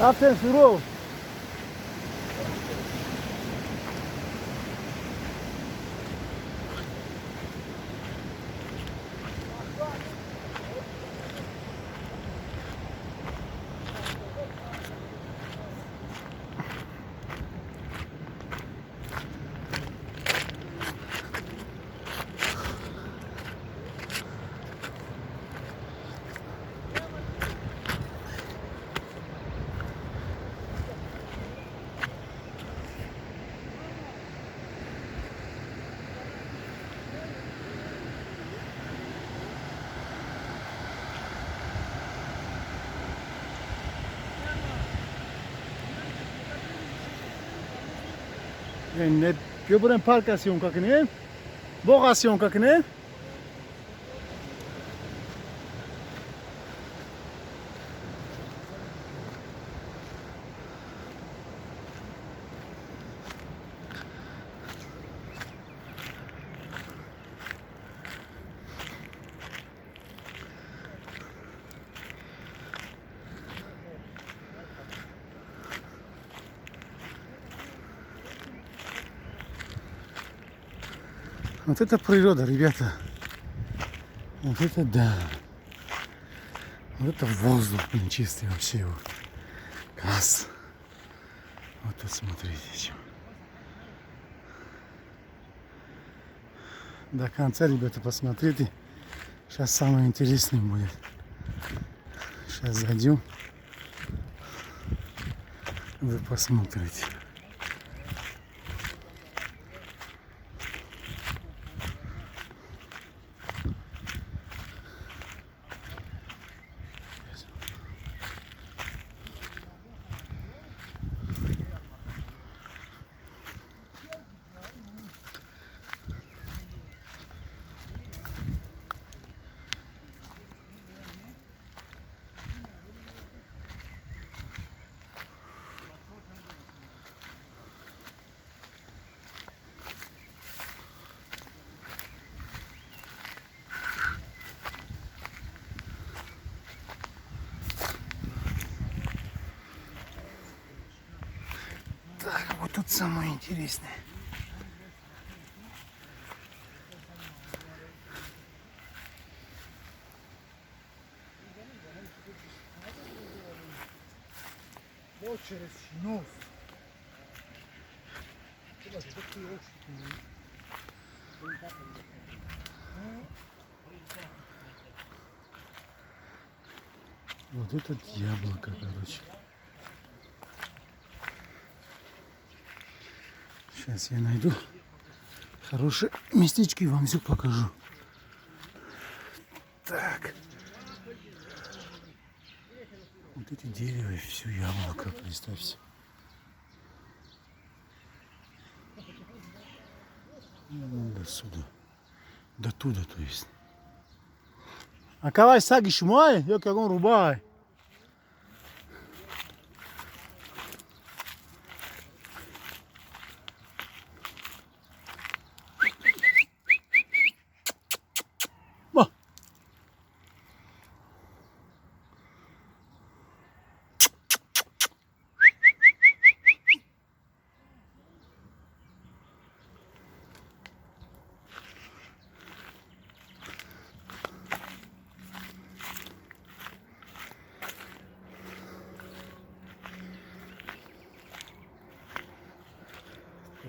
After surov. Net göbren parkasyon kakine. Bogasyon kakine. Вот это природа, ребята. Вот это да. Вот это воздух, блин, чистый вообще его. Класс. Вот тут смотрите еще. До конца, ребята, посмотрите. Сейчас самое интересное будет. Сейчас зайдем. Вы посмотрите. Так, вот тут самое интересное. Вот через нос. Вот это яблоко, короче. Сейчас я найду хорошее местечко и вам все покажу. Так. Вот эти деревья, все яблоко, представьте. До сюда. До туда, то есть. А кавай саги шумай, я как он рубай.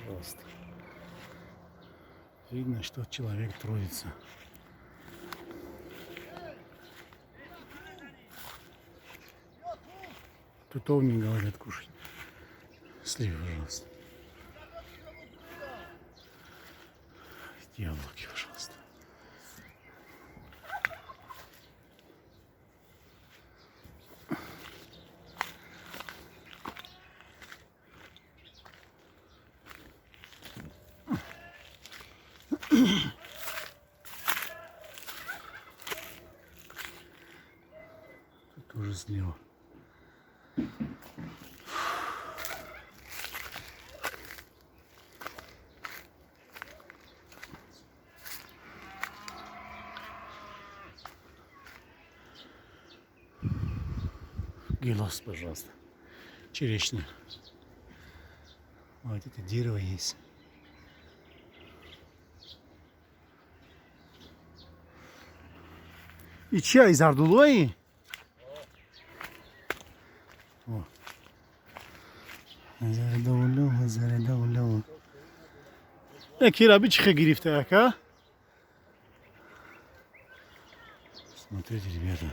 Просто. Видно, что человек трудится. Тутовник говорят кушать. Сливы, пожалуйста. Яблоки, пожалуйста. Тут тоже слева. Гелос, пожалуйста. черешня. Вот это дерево есть. И чай из Ардулои? О. Заредовлю. Кира, бичиха грифта, а? Смотрите, ребята.